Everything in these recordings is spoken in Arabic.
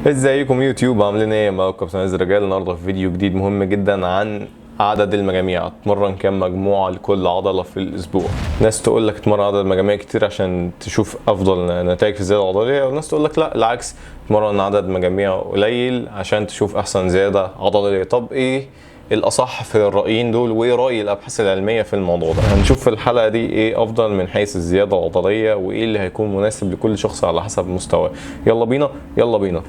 ازيكم يوتيوب؟ عاملين ايه؟ معاكم كابتن عز رجال. النهارده في فيديو جديد مهم جدا عن عدد المجاميع. اتمرن كام مجموعه لكل عضله في الاسبوع؟ ناس تقول لك اتمرن عدد مجاميع كتير عشان تشوف افضل نتائج في الزياده العضليه، وناس تقول لك لا، العكس، اتمرن عدد مجاميع قليل عشان تشوف احسن زياده عضليه. طب ايه الاصح في الرايين دول، وايه راي الابحاث العلميه في الموضوع ده؟ هنشوف في الحلقه دي ايه افضل من حيث الزياده العضليه، وايه اللي هيكون مناسب لكل شخص على حسب مستواه. يلا بينا يلا بينا.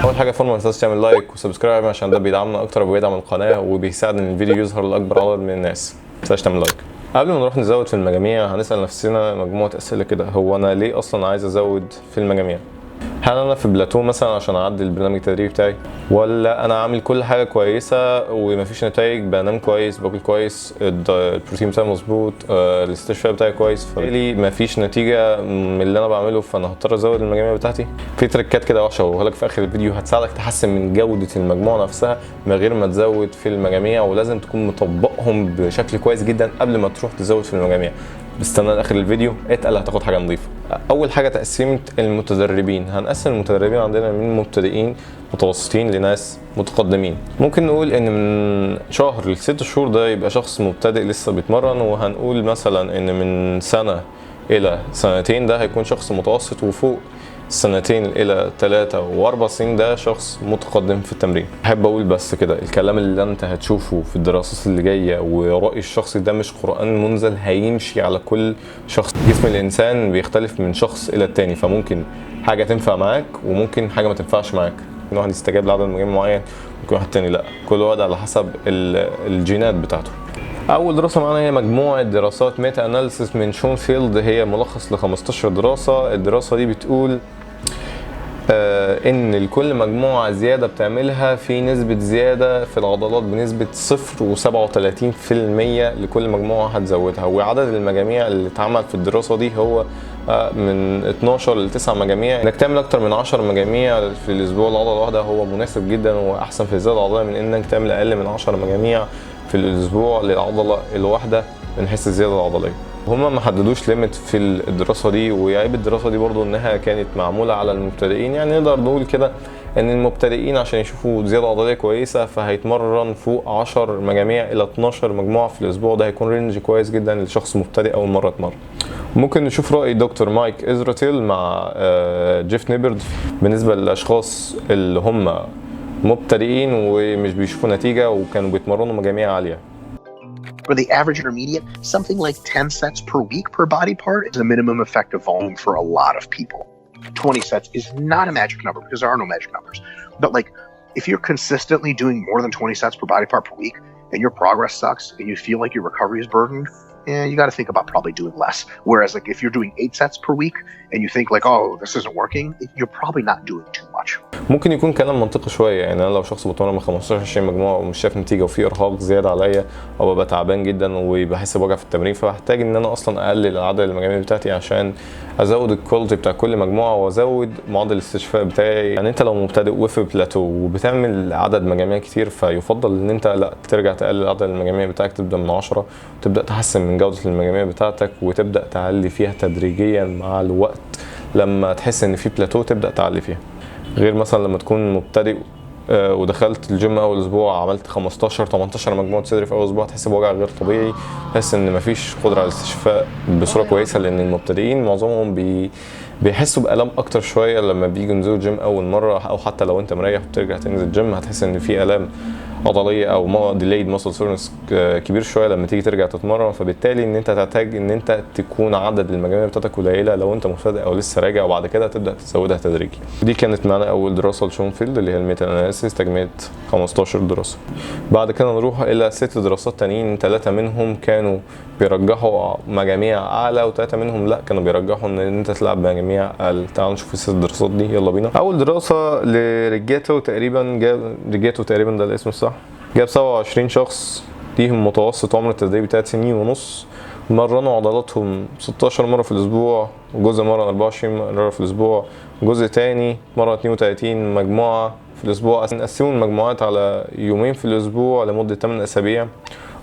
اول حاجه فورمه، ما تنساش تعمل لايك وسبسكرايب عشان ده بيدعمنا اكتر وبيدعم القناه وبيساعد ان الفيديو يظهر لاكبر عدد من الناس. ما تنساش تعمل لايك. قبل ما نروح نزود في المجاميع هنسال نفسنا مجموعه اسئله كده. هو انا ليه اصلا عايز ازود في المجاميع؟ هل انا في بلاتو مثلا عشان اعدي البرنامج التدريبي بتاعي، ولا انا عامل كل حاجه كويسه ومفيش نتائج؟ بنام كويس، باكل كويس، البروتين بتاعي مظبوط، الاستشفاء بتاعي كويس، فبالتالي مفيش نتيجه من اللي انا بعمله، فانا هضطر ازود المجاميع بتاعتي. في تريكات كده وحشه هقولها لك في اخر الفيديو هتساعدك تحسن من جوده المجموعه نفسها من غير ما تزود في المجاميع، ولازم تكون مطبقهم بشكل كويس جدا قبل ما تروح تزود في المجاميع. استنى لاخر الفيديو، اتقل هتاخد حاجه نظيفه. اول حاجه تقسيمه المتدربين. هنقسم المتدربين عندنا من مبتدئين، متوسطين، لناس متقدمين. ممكن نقول ان من شهر ل6 شهور ده يبقى شخص مبتدئ لسه بيتمرن، وهنقول مثلا ان من سنه الى سنتين ده هيكون شخص متوسط، وفوق سنتين الى 3 و4 سنين ده شخص متقدم في التمرين. احب اقول بس كده، الكلام اللي انت هتشوفه في الدراسات اللي جايه ورأي الشخصي ده مش قرآن منزل هيمشي على كل شخص. جسم الانسان بيختلف من شخص الى التاني، فممكن حاجه تنفع معاك وممكن حاجه ما تنفعش معاك. ممكن واحد يستجاب لعدد مجاميع معين، ممكن واحد تاني لا. كل واحد على حسب الجينات بتاعته. اول دراسه معانا هي مجموعه دراسات ميتا اناليسيس من شون فيلد، هي ملخص ل 15 دراسه. الدراسه دي بتقول ان لكل مجموعه زياده بتعملها في نسبه زياده في العضلات بنسبه 0.37% لكل مجموعه هتزودها. وعدد المجاميع اللي اتعمل في الدراسه دي هو من 12 ل 9 مجاميع. انك تعمل اكتر من 10 مجاميع في الاسبوع العضله الواحده هو مناسب جدا واحسن في الزياده العضليه من انك تعمل اقل من 10 مجاميع في الاسبوع للعضله الواحده من حيث الزياده العضليه. هما ما حددوش ليميت في الدراسه دي، وعيب الدراسه دي برضو انها كانت معموله على المبتدئين. يعني نقدر نقول كده ان المبتدئين عشان يشوفوا زياده عضليه كويسه فهيتمرن فوق 10 مجاميع الى 12 مجموعه في الاسبوع. ده هيكون رينج كويس جدا لشخص مبتدئ اول مره يتمرن. ممكن نشوف راي دكتور مايك ازراتيل مع جيف نيبرد بالنسبه للاشخاص اللي هم مبتدئين ومش بيشوفوا نتيجه وكانوا بيتمرنوا مجاميع عاليه. For the average intermediate, something like 10 sets per week per body part is a minimum effective volume for a lot of people. 20 sets is not a magic number because there are no magic numbers. But like, if you're consistently doing more than 20 sets per body part per week and your progress sucks and you feel like your recovery is burdened, you got to think about probably doing less. Whereas like if you're doing 8 sets per week and you think like, oh, this isn't working, you're probably not doing too much. ممكن يكون كلام منطقي شويه. يعني انا لو شخص بتمرن من 15 20 مجموعه ومش شايف نتيجه وفي ارهاق زياده عليا او ببقى تعبان جدا وبحس بوجع في التمرين، فبحتاج ان انا اصلا اقلل عدد المجاميع بتاعتي عشان ازود الكواليتي بتاع كل مجموعه وازود معدل الاستشفاء بتاعي. يعني انت لو مبتدئ وفي بلاتو وبتعمل عدد مجاميع كتير فيفضل ان انت لا ترجع تقلل عدد المجاميع بتاعك، تبدا من 10 وتبدا تحسن من جوده المجاميع بتاعتك وتبدا تعلي فيها تدريجيا مع الوقت. لما تحس ان في بلاتو تبدا تعلي فيها، غير مثلا لما تكون مبتدئ ودخلت الجيم اول اسبوع عملت 15 18 مجموعه صدر في اول اسبوع، تحس بوجع غير طبيعي، تحس ان مفيش قدره على الاستشفاء بصوره كويسه. لان المبتدئين معظمهم بيحسوا بالام اكتر شويه لما بييجوا ينزلوا الجيم اول مره، او حتى لو انت مريح وبترجع تنزل الجيم هتحس ان في الام عضليه او ديليد ماسل سورنس كبير شويه لما تيجي ترجع تتمرن. فبالتالي ان انت تحتاج ان انت تكون عدد المجاميع بتاعتك قليله لو انت مبتدئ او لسه راجع، وبعد كده تبدا تزودها تدريجي. دي كانت معانا اول دراسه لشون فيلد اللي هي الميتا اناليسيس، تجميع 15 دراسه. بعد كده نروح الى 6 دراسات تانيين، 3 منهم كانوا بيرجحوا مجاميع اعلى و3 منهم لا كانوا بيرجحوا ان انت تلعب مجاميع اقل. تعالوا نشوف ال6 دراسات دي، يلا بينا. اول دراسه لريجاتو تقريبا، ريجاتو تقريبا ده الاسم الصح، جاب 27 شخص ليهم متوسط عمر التدريبي 3 سنين ونص، مرنوا عضلاتهم 16 مره في الاسبوع، وجزء مره 24 مره في الاسبوع، جزء تاني مره 32 مجموعه في الاسبوع. قسموا المجموعات على يومين في الاسبوع لمده 8 اسابيع،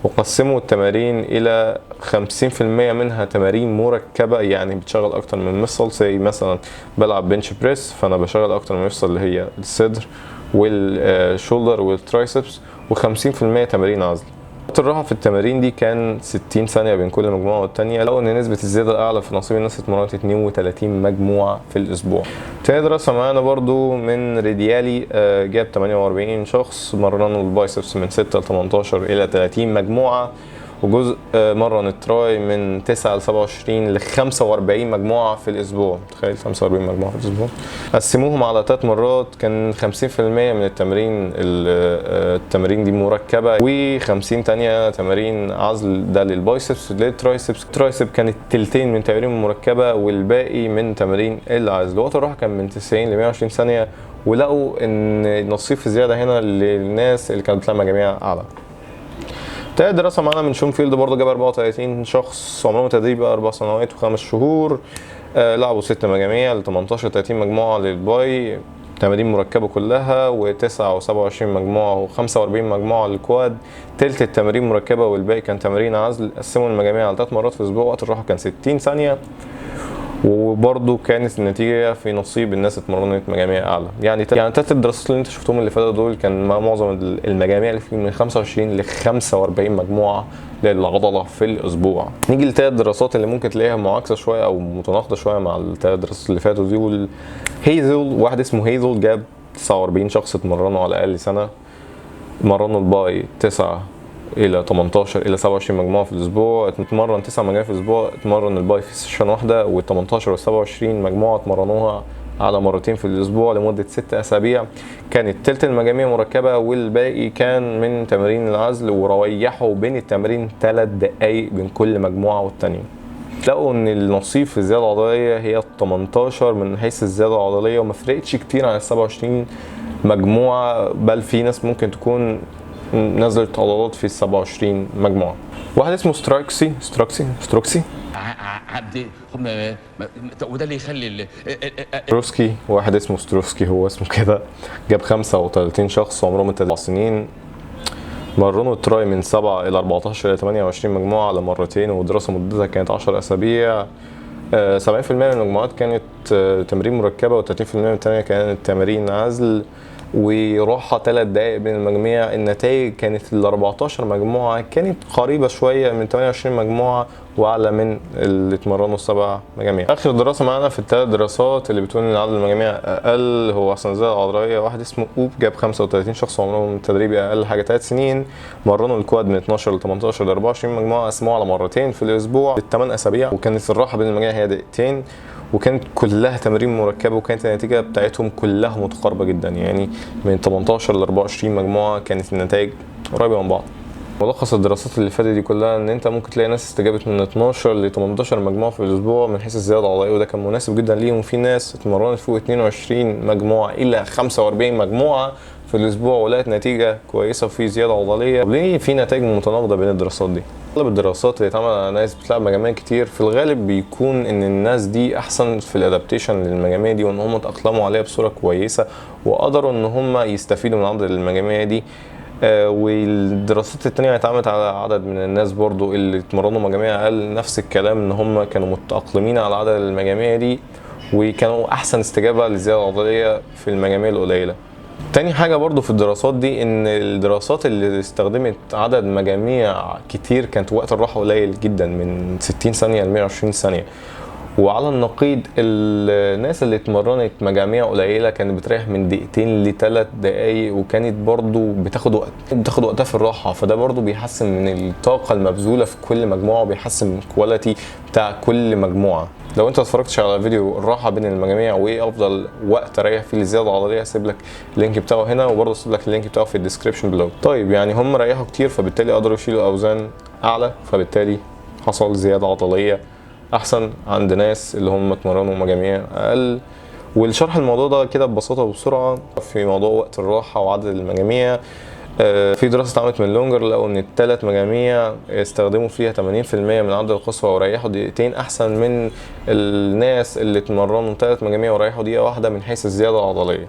وقسموا التمارين الى 50% منها تمارين مركبه، يعني بتشغل اكتر من مفصل. زي مثلا بلعب بنش بريس، فانا بشغل اكتر من مفصل اللي هي الصدر والشولدر والترايسبس، و50% تمارين عزل. وقت الراحه في التمارين دي كان 60 ثانيه بين كل مجموعه والتانيه، لو ان نسبه الزياده الاعلى في نصيب الناس اتمرنت 32 مجموعه في الاسبوع. تاني دراسه معانا برضو من ريديالي، جاب 48 شخص مرنوا البايسبس من 6 ل 18 الى 30 مجموعه، وجزء مرن التراي من 9 ل 27 ل 45 مجموعه في الاسبوع. تخيل 45 مجموعه في الاسبوع. قسموهم على 3 مرات، كان 50% من التمارين دي مركبه، و50 تانية تمارين عزل، ده للبايسبس. للترايسبس، الترايسب كانت تلتين من تمارين مركبه والباقي من تمارين العزل. وقت الراحه كان من 90 ل 120 ثانيه، ولقوا ان نصيب الزياده هنا للناس اللي كانت بتلعب مجاميع اعلى. تالت دراسة معانا من شونفيلد، برضه جاب 34 شخص عمرهم تدريب 4 سنوات و5 شهور، لعبوا 6 مجاميع ل 18 30 مجموعة للباي، تمارين مركبة كلها، و9 و27 مجموعة و45 مجموعة للكواد. تلت التمارين مركبة والباقي كان تمارين عزل. قسموا المجاميع على 3 مرات في الأسبوع، وقت الراحة كان 60 ثانية، وبرضه كانت النتيجة في نصيب الناس اتمرنت مجاميع أعلى. يعني تلات الدراسات اللي انت شفتهم اللي فاتوا دول كان معظم المجاميع اللي فيهم من 25 ل 45 مجموعة للعضلة في الأسبوع. نيجي لتلات دراسات اللي ممكن تلاقيها معاكسة شوية أو متناقضة شوية مع التلات دراسات اللي فاتوا دي. هيزل، واحد اسمه هيزل، جاب 49 شخص اتمرنوا على الأقل سنة، مرنوا الباي 9 الى 18 الى 27 مجموعه في الاسبوع، اتمرن 9 مجاميع في الاسبوع، اتمرن الباي في سيشن واحده، و18 و 27 مجموعه اتمرنوها على مرتين في الاسبوع لمده 6 اسابيع. كانت تلت المجاميع مركبه والباقي كان من تمارين العزل، وريحوا بين التمارين 3 دقائق بين كل مجموعه والتانيه. لقوا ان النصيب في الزياده العضليه هي 18 من حيث الزياده العضليه، وما فرقتش كتير عن ال 27 مجموعه، بل في ناس ممكن تكون نزلت عضلات في 27 مجموعة. واحد اسمه ستروكسي عبد وده اللي يخلي ستروسكي، واحد اسمه ستروسكي هو اسمه كده، جاب 35 شخص عمرهم 4 سنين، مرنوا التراي من 7 إلى 14 إلى 28 مجموعة على مرتين، والدراسة مدتها كانت 10 أسابيع. 70% من المجموعات كانت تمارين مركبة، و30% من التانية كانت تمارين عزل، وراحة 3 دقائق بين المجاميع. النتائج كانت ال 14 مجموعة كانت قريبة شوية من 28 مجموعة، واعلى من اللي اتمرنوا 7 مجاميع. اخر دراسة معانا في الثلاث دراسات اللي بتقول ان عدد المجاميع اقل هو احسن الزيادة العضلية. واحد اسمه اوب، جاب 35 شخص عمرهم تدريبي اقل حاجة 3 سنين، مرنوا الكواد من 12 ل 18 ل 24 مجموعة، قسموها على مرتين في الاسبوع ل8 اسابيع، وكانت الراحة بين المجاميع هي دقيقتين، وكانت كلها تمارين مركبه، وكانت النتيجه بتاعتهم كلها متقاربه جدا، يعني من 18 ل 24 مجموعه كانت النتائج قريبه من بعض. ملخص الدراسات اللي فاتت دي كلها ان انت ممكن تلاقي ناس استجابت من 12 ل 18 مجموعه في الاسبوع من حيث الزياده العضليه، وده كان مناسب جدا ليهم. في ناس اتمرنت فوق 22 مجموعه الى 45 مجموعه في الاسبوع ولقت نتيجه كويسه وفي زياده عضليه. ليه في نتائج متناقضه بين الدراسات دي؟ اغلب الدراسات اللي اتعملت على ناس بتلعب مجاميع كتير في الغالب بيكون ان الناس دي احسن في الادابتيشن للمجاميع دي، وان هم اتاقلموا عليها بصوره كويسه وقدروا ان هم يستفيدوا من عدد المجاميع دي. والدراسات التانية اتعملت على عدد من الناس برضو اللي اتمرنوا مجاميع اقل، نفس الكلام، ان هم كانوا متأقلمين على عدد المجاميع دي وكانوا احسن استجابة للزيادة العضلية في المجاميع القليلة. تاني حاجة برضو في الدراسات دي ان الدراسات اللي استخدمت عدد مجاميع كتير كانت وقت الراحة قليل جدا، من 60 ثانية ل 120 ثانية. وعلى النقيض الناس اللي اتمرنت مجاميع قليله كانت بتريح من 2 ل 3 دقايق، وكانت برضو بتاخد وقتها في الراحه، فده برضو بيحسن من الطاقه المبذوله في كل مجموعه، وبيحسن من الكواليتي بتاع كل مجموعه. لو انت اتفرجتش على فيديو الراحه بين المجاميع وايه افضل وقت اريح فيه للزياده العضليه، هسيب لك اللينك بتاعه هنا، وبرضه هسيب لك اللينك بتاعه في الديسكربشن بلو. طيب يعني هم ريحوا كتير فبالتالي قدروا يشيلوا اوزان اعلى، فبالتالي حصل زياده عضليه احسن عند ناس اللي هم اتمرنوا مجاميع اقل. والشرح الموضوع ده كده ببساطه وبسرعه في موضوع وقت الراحه وعدد المجاميع. في دراسه اتعملت من لونجر لقوا ان الثلاث مجاميع استخدموا فيها 80% من عدد القصوى وريحوا دقيقتين احسن من الناس اللي اتمرنوا 3 مجاميع وريحوا دقيقه واحده من حيث الزياده العضليه.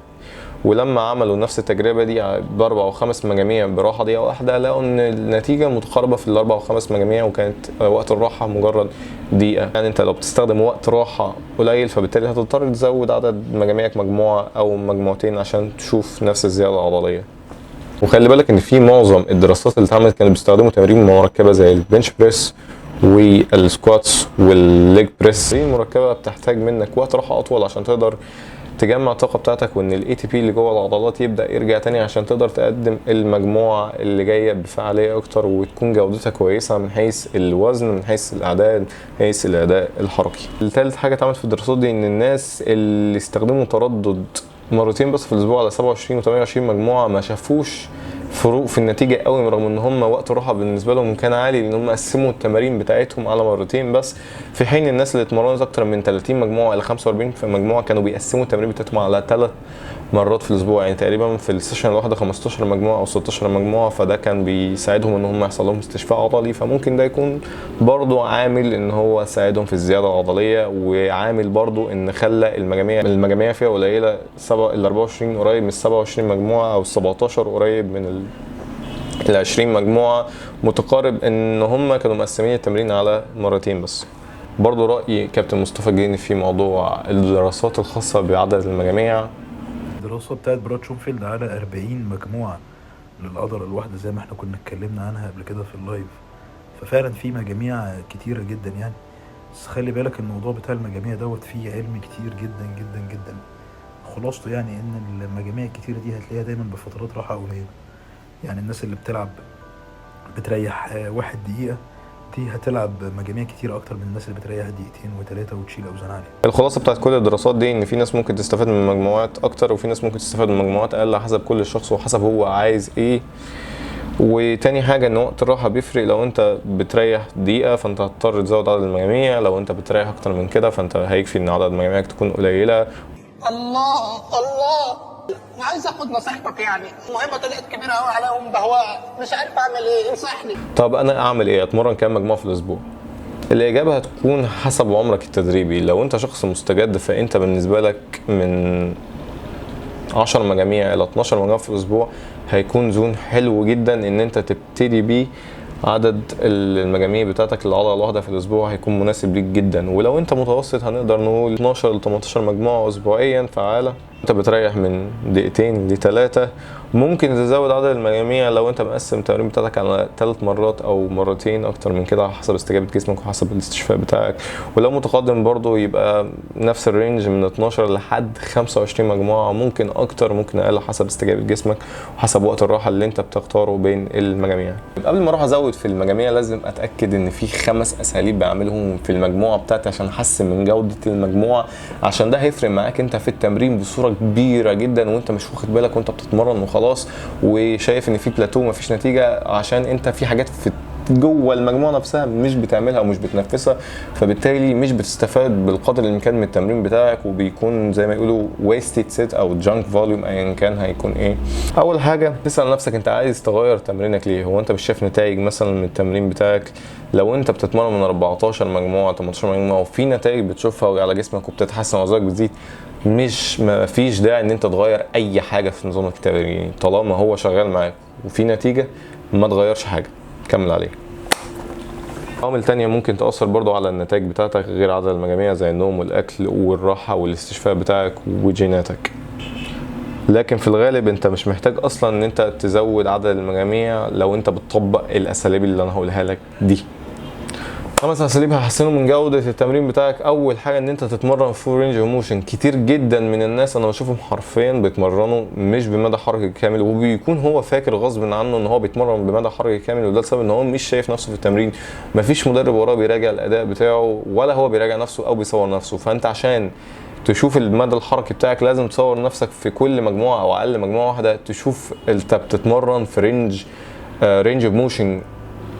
ولما عملوا نفس التجربه دي باربع وخمس مجاميع براحه دقيقه واحده، لقوا ان النتيجه متقاربه في الاربع وخمس مجاميع، وكانت وقت الراحه مجرد دقيقه. يعني انت لو بتستخدم وقت راحه قليل فبالتالي هتضطر تزود عدد مجاميعك مجموعه او مجموعتين عشان تشوف نفس الزياده العضليه. وخلي بالك ان في معظم الدراسات اللي اتعملت كانوا بيستخدموا تمارين مركبه زي البنش بريس والسكواتس والليج بريس. دي مركبه بتحتاج منك وقت راحه اطول عشان تقدر تجمع الطاقه بتاعتك، وان الاي تي بي اللي جوه العضلات يبدا يرجع تاني عشان تقدر تقدم المجموعه اللي جايه بفعاليه اكتر وتكون جودتها كويسه من حيث الوزن، من حيث الاعداد، من حيث الاداء الحركي. الثالث حاجه اتعملت في الدراسات دي ان الناس اللي استخدموا تردد مرتين بس في الاسبوع على 27 و28 مجموعه ما شافوش فروق في النتيجه قوي، رغم ان هم وقت الراحه بالنسبه لهم كان عالي لان هم قسموا التمارين بتاعتهم على مرتين بس، في حين الناس اللي اتمرنت اكتر من 30 مجموعه الى 45 في مجموعه كانوا بيقسموا التمارين بتاعتهم على 3 مرات في الاسبوع، يعني تقريبا في السيشن الواحده 15 مجموعه او 16 مجموعه. فده كان بيساعدهم ان هم يحصل لهم استشفاء عضلي، فممكن ده يكون برضو عامل ان هو ساعدهم في الزياده العضليه، وعامل برضو ان خلى المجاميع فيها قليله، ال 24 قريب من 27 مجموعه او 17 قريب من ال 20 مجموعه، متقارب ان هم كانوا مقسمين التمرين على مرتين بس. برضو رأي كابتن مصطفى الجيني في موضوع الدراسات الخاصة بعدد المجاميع. الدراسة بتاعت براد شوفيلد على 40 مجموعة للعضلة الواحدة زي ما احنا كنا اتكلمنا عنها قبل كده في اللايف، ففعلا في مجاميع كتيرة جدا يعني. بس خلي بالك الموضوع بتاع المجاميع دوت فيه علم كتير جدا جدا جدا. خلاصته يعني ان المجاميع الكتيرة دي هتلاقيها دايما بفترات راحة قليلة. يعني الناس اللي بتلعب بتريح 1 دقيقة دي هتلعب مجاميع كتير اكتر من الناس اللي بتريح دقيقتين وثلاثه وتشيل اوزان عاليه. الخلاصه بتاعت كل الدراسات دي ان في ناس ممكن تستفاد من مجموعات اكتر وفي ناس ممكن تستفاد من مجموعات اقل حسب كل شخص وحسب هو عايز ايه. وتاني حاجه ان وقت الراحه بيفرق، لو انت بتريح دقيقه فانت هتضطر تزود عدد المجاميع، لو انت بتريح اكتر من كده فانت هيكفي ان عدد مجاميعك تكون قليله. الله انا عايز اخد نصيحتك، يعني المهمه طلعت كبيره قوي عليهم بهواء، مش عارف اعمل ايه، انصحني. طب انا اعمل ايه؟ اتمرن كام مجموعه في الاسبوع؟ الاجابه هتكون حسب عمرك التدريبي. لو انت شخص مستجد فانت بالنسبه لك من 10 مجاميع الى 12 مجموعه في الاسبوع هيكون زون حلو جدا ان انت تبتدي بيه. عدد المجاميع بتاعتك للعضله الواحده في الاسبوع هيكون مناسب ليك جدا. ولو انت متوسط هنقدر نقول 12 ل 18 مجموعه اسبوعيا فعاله. انت بتريح من دقيقتين لثلاثه. ممكن تزود عدد المجاميع لو انت مقسم التمرين بتاعتك على 3 مرات او مرتين اكتر من كده حسب استجابه جسمك وحسب الاستشفاء بتاعك. ولو متقدم برضو يبقى نفس الرينج من 12 لحد 25 مجموعه، ممكن اكتر ممكن اقل حسب استجابه جسمك وحسب وقت الراحه اللي انت بتختاره بين المجاميع. قبل ما اروح ازود في المجاميع لازم اتاكد ان في 5 اساليب بعملهم في المجموعه بتاعتي عشان احسن من جوده المجموعه، عشان ده هيفرق معاك انت في التمرين بصوره كبيره جدا وانت مش واخد بالك وانت بتتمرن وخلاص وشايف ان في بلاتو مفيش نتيجه، عشان انت في حاجات في جوه المجموعه نفسها مش بتعملها ومش بتنفذها، فبالتالي مش بتستفاد بالقدر الامكان من التمرين بتاعك وبيكون زي ما يقولوا ويستد سيت او جانك فوليوم ايا كان هيكون ايه. اول حاجه تسال نفسك انت عايز تغير تمرينك ليه؟ هو انت مش شايف نتائج مثلا من التمرين بتاعك؟ لو انت بتتمرن من 14 مجموعه 18 مجموعه وفي نتائج بتشوفها على جسمك وبتتحسن ووزنك بتزيد، ما فيش داعي ان انت تغير اي حاجه في نظامك التمريني. طالما هو شغال معاك وفي نتيجه ما تغيرش حاجه، كمل عليه. عوامل تانية ممكن تأثر برضو على النتائج بتاعتك غير عدد المجاميع زي النوم والأكل والراحة والاستشفاء بتاعك وجيناتك، لكن في الغالب انت مش محتاج اصلا ان انت تزود عدد المجاميع لو انت بتطبق الاساليب اللي انا هقولها لك دي. 5 اساليب هيحسنوا من جوده التمرين بتاعك. اول حاجه ان انت تتمرن فول رينج اوف موشن. كتير جدا من الناس انا بشوفهم حرفيا بيتمرنوا مش بمدى حركي كامل، وبيكون هو فاكر غصب عنه ان هو بيتمرن بمدى حركي كامل، وده السبب ان هو مش شايف نفسه في التمرين. مفيش مدرب وراه بيراجع الاداء بتاعه ولا هو بيراجع نفسه او بيصور نفسه. فانت عشان تشوف المدى الحركي بتاعك لازم تصور نفسك في كل مجموعه او اقل مجموعه واحده، تشوف انت بتتمرن في رينج اوف موشن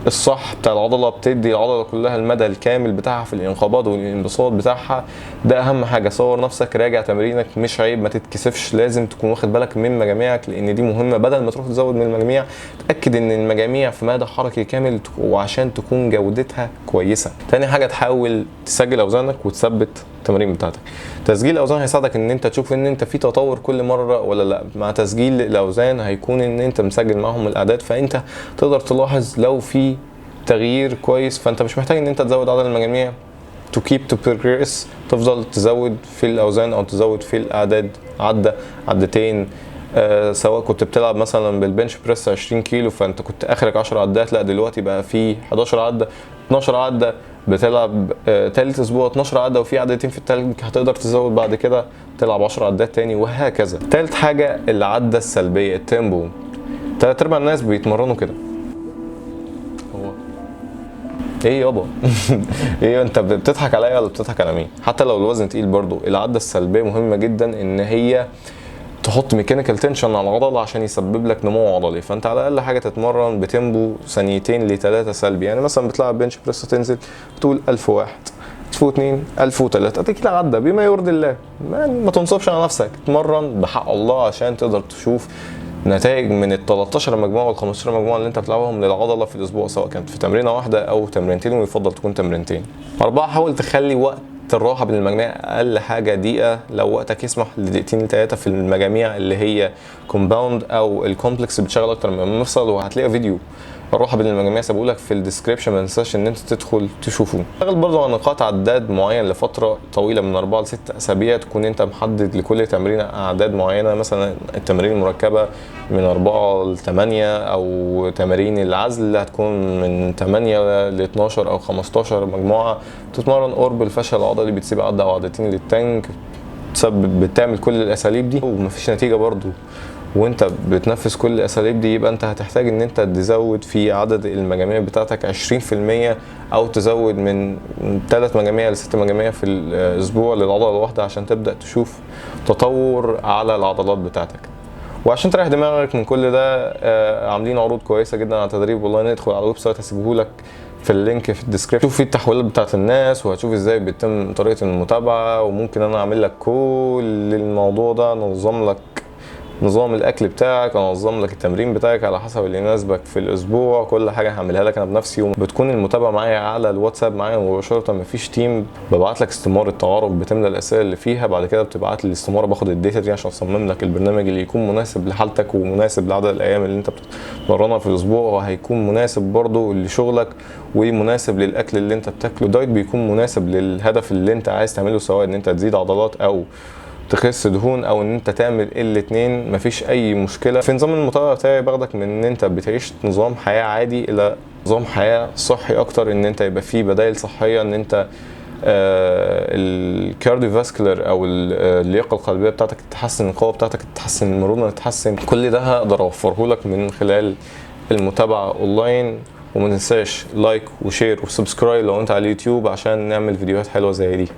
الصح بتاع العضله، بتدي العضله كلها المدى الكامل بتاعها في الانقباض والانبساط بتاعها. ده اهم حاجه. صور نفسك، راجع تمرينك، مش عيب، ما تتكسفش، لازم تكون واخد بالك من مجاميعك لان دي مهمه. بدل ما تروح تزود من المجاميع تاكد ان المجاميع في مدى حركي كامل وعشان تكون جودتها كويسه. تاني حاجه تحاول تسجل اوزانك وتثبت التمارين بتاعتك. تسجيل الاوزان هيساعدك ان انت تشوف ان انت في تطور كل مره ولا لا. مع تسجيل الاوزان هيكون ان انت مسجل معاهم الاعداد، فانت تقدر تلاحظ لو في تغيير كويس. فانت مش محتاج ان انت تزود عدد المجاميع to keep to progress، تفضل تزود في الاوزان او تزود في الاعداد عده عدتين. سواء كنت بتلعب مثلا بالبنش بريس 20 كيلو فانت كنت اخرك 10 عدات، لا دلوقتي بقى في 11 عده 12 عده. بتلعب تالت اسبوع 12 عده وفي عدتين في التالت هتقدر تزود بعد كده تلعب 10 عدات تاني وهكذا. تالت حاجه العده السلبيه، التيمبو. 3/4 الناس بيتمرنوا كده. هو ايه يابا؟ ايه انت بتضحك عليا ولا بتضحك على مين؟ حتى لو الوزن تقيل برضو العده السلبيه مهمه جدا، ان هي تحط ميكانيكال تنشن على العضله عشان يسبب لك نمو عضلي. فانت على الاقل حاجه تتمرن بتيمبو 2 ل3 سلبي. يعني مثلا بتلعب بنش بريس تنزل بتقول 1001 1002 1003 اديك عده بما يرضي الله. ما تنصبش على نفسك، اتمرن بحق الله عشان تقدر تشوف نتائج من ال 13 مجموعه وال 15 مجموعه اللي انت بتلعبهم للعضله في الاسبوع، سواء كانت في تمرينه واحده او تمرينتين، ويفضل تكون تمرينتين. 4 حاول تخلي وقت الراحه بين المجاميع اقل حاجه دقيقه، لو وقتك يسمح لدقيقتين ل3 في المجاميع اللي هي كومباوند او الكومبلكس بتشغل اكتر من مفصل. وهتلاقي فيديو الراحه بين المجاميع سيبهولك في الديسكريبشن، ما تنساش ان انت تدخل تشوفه. اشتغل برضه على نقاط عداد معين لفتره طويله من 4 ل 6 اسابيع، تكون انت محدد لكل تمرينه اعداد معينه. مثلا التمارين المركبه من 4 ل 8، او تمارين العزل هتكون من 8 ل 12 او 15 مجموعه. تتمرن قرب الفشل العضلي، بتسيب عده او عدتين للتانك، بتعمل كل الاساليب دي ومفيش نتيجه برضه وانت بتنفذ كل الاساليب دي، يبقى انت هتحتاج ان انت تزود في عدد المجاميع بتاعتك 20%، او تزود من 3 مجاميع ل 6 مجاميع في الاسبوع للعضله الواحده عشان تبدا تشوف تطور على العضلات بتاعتك. وعشان تريح دماغك من كل ده عاملين عروض كويسه جدا على تدريب اونلاين. ادخل على الويب سايت هسيبهولك في اللينك في الديسكريبشن، شوف فيه التحويلات بتاعت الناس وهتشوف ازاي بيتم طريقه المتابعه. وممكن انا اعمل لك كل الموضوع ده، انظم لك نظام الاكل بتاعك، انظم لك التمرين بتاعك على حسب اللي يناسبك في الاسبوع. كل حاجه هعملها لك انا بنفسي، وبتكون المتابعه معايا على الواتساب معايا مباشره، مفيش تيم. ببعت لك استماره تعارف بتملى الاسئله اللي فيها، بعد كده بتبعت لي الاستماره، باخد الداتا دي عشان اصمم لك البرنامج اللي يكون مناسب لحالتك ومناسب لعدد الايام اللي انت بتتمرنها في الاسبوع، وهيكون مناسب برضو لشغلك ومناسب للاكل اللي انت بتاكله. الدايت بيكون مناسب للهدف اللي انت عايز تعمله، سواء ان انت تزيد عضلات او تخس دهون او ان انت تعمل الاثنين، مفيش اي مشكله. في نظام المتابعه بتاعي باخدك من ان انت بتعيش نظام حياه عادي الى نظام حياه صحي اكتر، ان انت يبقى فيه بدائل صحيه، ان انت الكارديوفاسكولار او اللياقه القلبيه بتاعتك تتحسن، القوه بتاعتك تتحسن، المرونه تتحسن. كل ده هقدر اوفره لك من خلال المتابعه اونلاين. وما تنساش لايك وشير وسبسكرايب لو انت على اليوتيوب عشان نعمل فيديوهات حلوه زي دي.